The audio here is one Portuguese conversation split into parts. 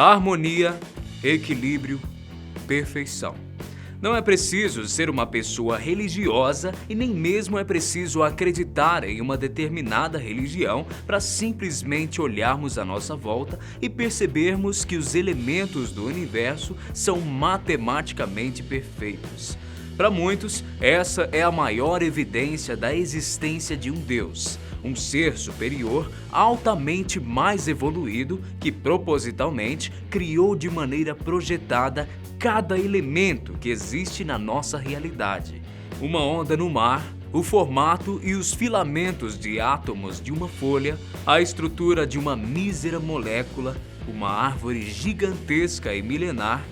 Harmonia, equilíbrio, perfeição. Não é preciso ser uma pessoa religiosa e nem mesmo é preciso acreditar em uma determinada religião para simplesmente olharmos à nossa volta e percebermos que os elementos do universo são matematicamente perfeitos. Para muitos, essa é a maior evidência da existência de um Deus, um ser superior altamente mais evoluído que propositalmente criou de maneira projetada cada elemento que existe na nossa realidade. Uma onda no mar, o formato e os filamentos de átomos de uma folha, a estrutura de uma mísera molécula, uma árvore gigantesca e milenar.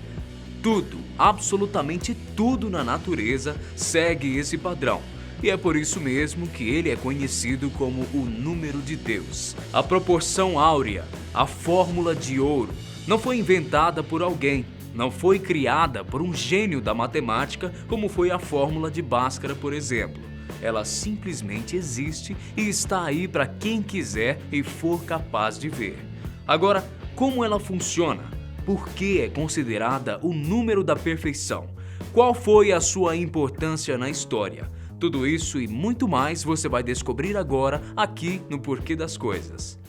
Tudo, absolutamente tudo na natureza segue esse padrão. E é por isso mesmo que ele é conhecido como o número de Deus. A proporção áurea, a fórmula de ouro, não foi inventada por alguém, não foi criada por um gênio da matemática como foi a fórmula de Bhaskara, por exemplo. Ela simplesmente existe e está aí para quem quiser e for capaz de ver. Agora, como ela funciona? Por que é considerada o número da perfeição? Qual foi a sua importância na história? Tudo isso e muito mais você vai descobrir agora aqui no Porquê das Coisas.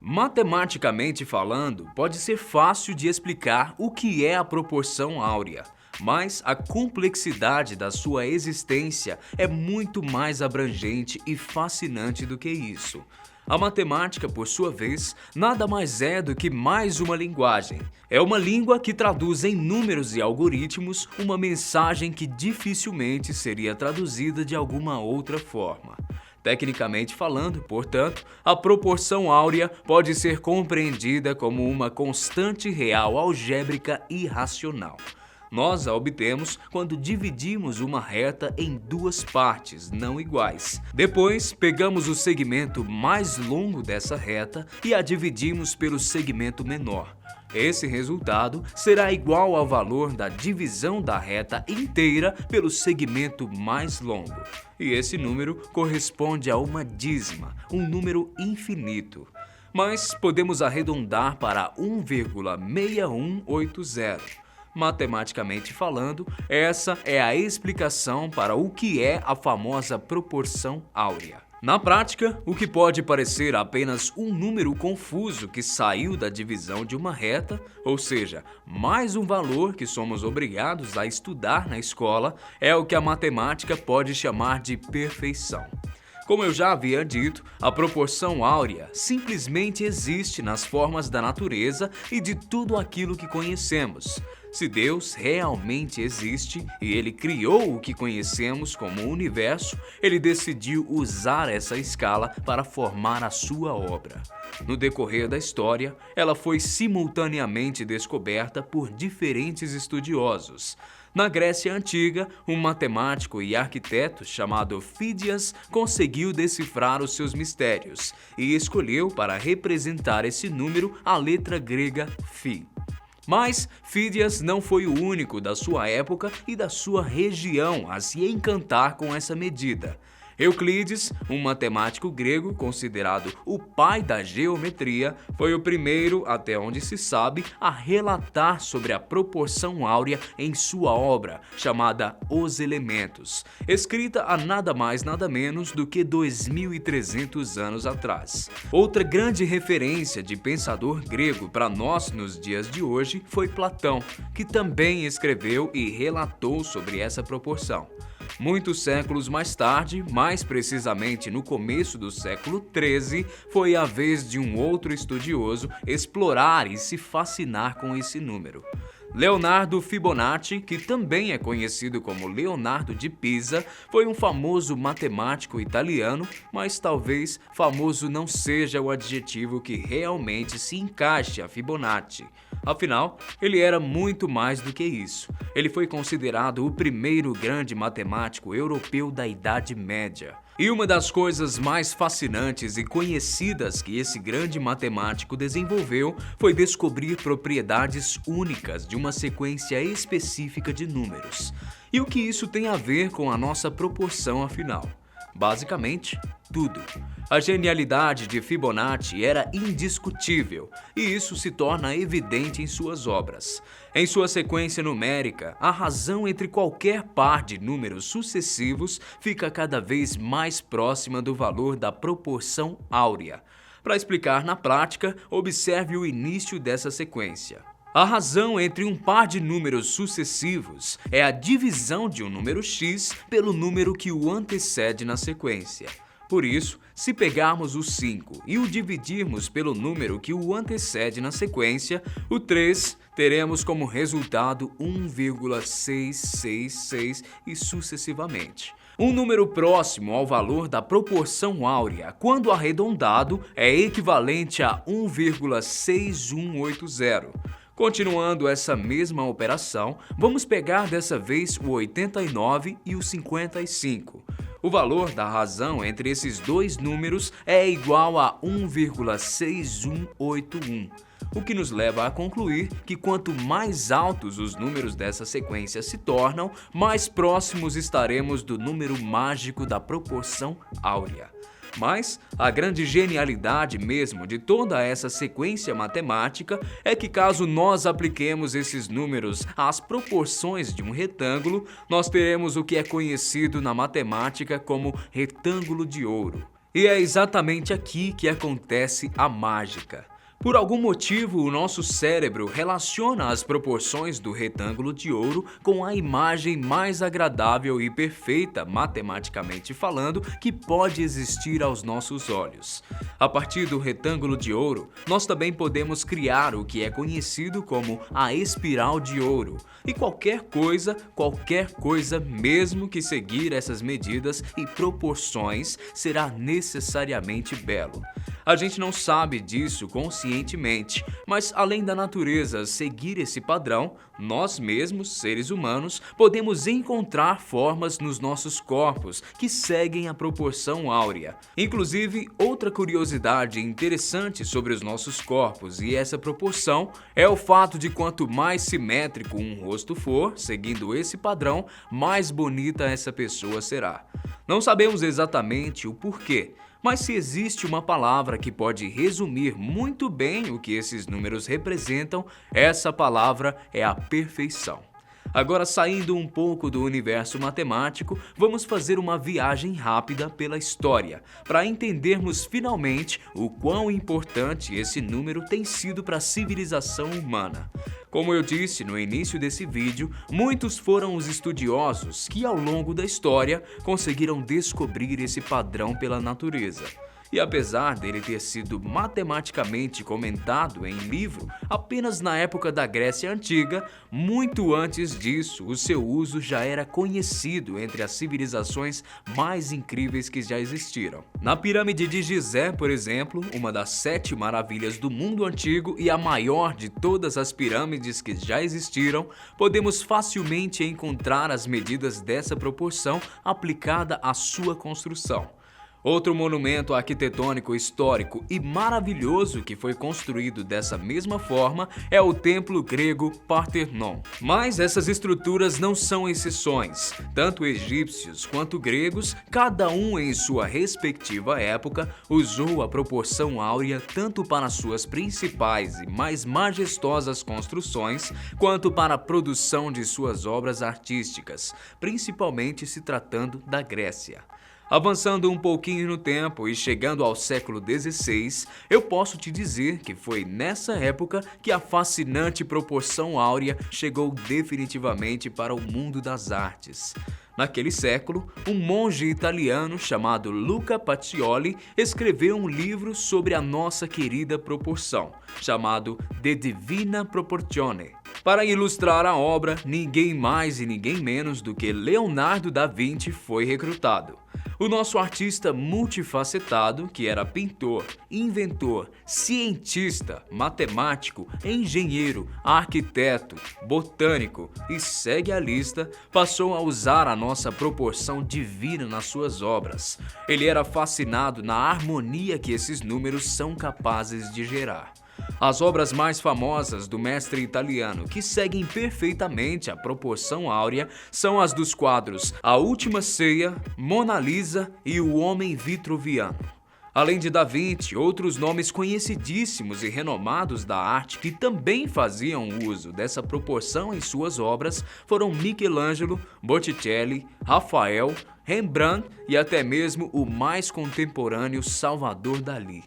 Matematicamente falando, pode ser fácil de explicar o que é a proporção áurea. Mas a complexidade da sua existência é muito mais abrangente e fascinante do que isso. A matemática, por sua vez, nada mais é do que mais uma linguagem. É uma língua que traduz em números e algoritmos uma mensagem que dificilmente seria traduzida de alguma outra forma. Tecnicamente falando, portanto, a proporção áurea pode ser compreendida como uma constante real algébrica irracional. Nós a obtemos quando dividimos uma reta em duas partes não iguais. Depois, pegamos o segmento mais longo dessa reta e a dividimos pelo segmento menor. Esse resultado será igual ao valor da divisão da reta inteira pelo segmento mais longo. E esse número corresponde a uma dízima, um número infinito. Mas podemos arredondar para 1,6180. Matematicamente falando, essa é a explicação para o que é a famosa proporção áurea. Na prática, o que pode parecer apenas um número confuso que saiu da divisão de uma reta, ou seja, mais um valor que somos obrigados a estudar na escola, é o que a matemática pode chamar de perfeição. Como eu já havia dito, a proporção áurea simplesmente existe nas formas da natureza e de tudo aquilo que conhecemos. Se Deus realmente existe e Ele criou o que conhecemos como o universo, Ele decidiu usar essa escala para formar a sua obra. No decorrer da história, ela foi simultaneamente descoberta por diferentes estudiosos. Na Grécia Antiga, um matemático e arquiteto chamado Fídias conseguiu decifrar os seus mistérios e escolheu para representar esse número a letra grega Φ. Mas Fídias não foi o único da sua época e da sua região a se encantar com essa medida. Euclides, um matemático grego considerado o pai da geometria, foi o primeiro, até onde se sabe, a relatar sobre a proporção áurea em sua obra, chamada Os Elementos, escrita há nada mais nada menos do que 2.300 anos atrás. Outra grande referência de pensador grego para nós nos dias de hoje foi Platão, que também escreveu e relatou sobre essa proporção. Muitos séculos mais tarde, mais precisamente no começo do século XIII, foi a vez de um outro estudioso explorar e se fascinar com esse número. Leonardo Fibonacci, que também é conhecido como Leonardo de Pisa, foi um famoso matemático italiano, mas talvez famoso não seja o adjetivo que realmente se encaixe a Fibonacci. Afinal, ele era muito mais do que isso. Ele foi considerado o primeiro grande matemático europeu da Idade Média. E uma das coisas mais fascinantes e conhecidas que esse grande matemático desenvolveu foi descobrir propriedades únicas de uma sequência específica de números. E o que isso tem a ver com a nossa proporção afinal? Basicamente, tudo. A genialidade de Fibonacci era indiscutível, e isso se torna evidente em suas obras. Em sua sequência numérica, a razão entre qualquer par de números sucessivos fica cada vez mais próxima do valor da proporção áurea. Para explicar na prática, observe o início dessa sequência. A razão entre um par de números sucessivos é a divisão de um número x pelo número que o antecede na sequência. Por isso, se pegarmos o 5 e o dividirmos pelo número que o antecede na sequência, o 3, teremos como resultado 1,666 e sucessivamente. Um número próximo ao valor da proporção áurea, quando arredondado, é equivalente a 1,6180. Continuando essa mesma operação, vamos pegar dessa vez o 89 e o 55. O valor da razão entre esses dois números é igual a 1,6181, o que nos leva a concluir que quanto mais altos os números dessa sequência se tornam, mais próximos estaremos do número mágico da proporção áurea. Mas a grande genialidade mesmo de toda essa sequência matemática é que caso nós apliquemos esses números às proporções de um retângulo, nós teremos o que é conhecido na matemática como retângulo de ouro. E é exatamente aqui que acontece a mágica. Por algum motivo, o nosso cérebro relaciona as proporções do retângulo de ouro com a imagem mais agradável e perfeita, matematicamente falando, que pode existir aos nossos olhos. A partir do retângulo de ouro, nós também podemos criar o que é conhecido como a espiral de ouro. E qualquer coisa mesmo que seguir essas medidas e proporções, será necessariamente belo. A gente não sabe disso conscientemente, mas além da natureza seguir esse padrão, nós mesmos, seres humanos, podemos encontrar formas nos nossos corpos que seguem a proporção áurea. Inclusive, outra curiosidade interessante sobre os nossos corpos e essa proporção é o fato de quanto mais simétrico um rosto for, seguindo esse padrão, mais bonita essa pessoa será. Não sabemos exatamente o porquê, mas se existe uma palavra que pode resumir muito bem o que esses números representam, essa palavra é a perfeição. Agora, saindo um pouco do universo matemático, vamos fazer uma viagem rápida pela história, para entendermos finalmente o quão importante esse número tem sido para a civilização humana. Como eu disse no início desse vídeo, muitos foram os estudiosos que ao longo da história conseguiram descobrir esse padrão pela natureza. E apesar dele ter sido matematicamente comentado em livro apenas na época da Grécia Antiga, muito antes disso o seu uso já era conhecido entre as civilizações mais incríveis que já existiram. Na Pirâmide de Gizé, por exemplo, uma das 7 maravilhas do mundo antigo e a maior de todas as pirâmides que já existiram, podemos facilmente encontrar as medidas dessa proporção aplicada à sua construção. Outro monumento arquitetônico histórico e maravilhoso que foi construído dessa mesma forma é o templo grego Parthenon. Mas essas estruturas não são exceções. Tanto egípcios quanto gregos, cada um em sua respectiva época, usou a proporção áurea tanto para suas principais e mais majestosas construções, quanto para a produção de suas obras artísticas, principalmente se tratando da Grécia. Avançando um pouquinho no tempo e chegando ao século XVI, eu posso te dizer que foi nessa época que a fascinante proporção áurea chegou definitivamente para o mundo das artes. Naquele século, um monge italiano chamado Luca Pacioli escreveu um livro sobre a nossa querida proporção, chamado De Divina Proportione. Para ilustrar a obra, ninguém mais e ninguém menos do que Leonardo da Vinci foi recrutado. O nosso artista multifacetado, que era pintor, inventor, cientista, matemático, engenheiro, arquiteto, botânico e segue a lista, passou a usar a nossa proporção divina nas suas obras. Ele era fascinado na harmonia que esses números são capazes de gerar. As obras mais famosas do mestre italiano, que seguem perfeitamente a proporção áurea, são as dos quadros A Última Ceia, Mona Lisa e O Homem Vitruviano. Além de Da Vinci, outros nomes conhecidíssimos e renomados da arte que também faziam uso dessa proporção em suas obras foram Michelangelo, Botticelli, Rafael, Rembrandt e até mesmo o mais contemporâneo Salvador Dalí.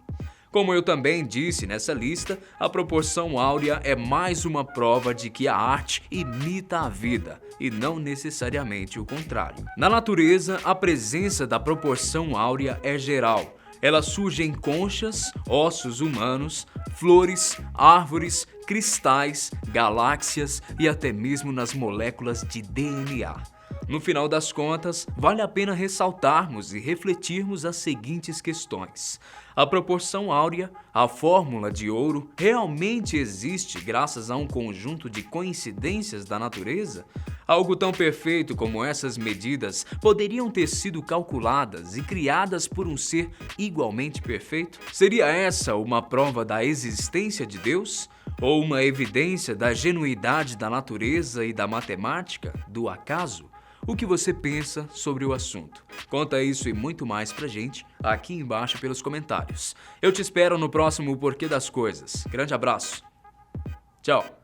Como eu também disse nessa lista, a proporção áurea é mais uma prova de que a arte imita a vida e não necessariamente o contrário. Na natureza, a presença da proporção áurea é geral. Ela surge em conchas, ossos humanos, flores, árvores, cristais, galáxias e até mesmo nas moléculas de DNA. No final das contas, vale a pena ressaltarmos e refletirmos as seguintes questões. A proporção áurea, a fórmula de ouro, realmente existe graças a um conjunto de coincidências da natureza? Algo tão perfeito como essas medidas poderiam ter sido calculadas e criadas por um ser igualmente perfeito? Seria essa uma prova da existência de Deus? Ou uma evidência da genuidade da natureza e da matemática, do acaso? O que você pensa sobre o assunto? Conta isso e muito mais pra gente aqui embaixo pelos comentários. Eu te espero no próximo Porquê das Coisas. Grande abraço. Tchau.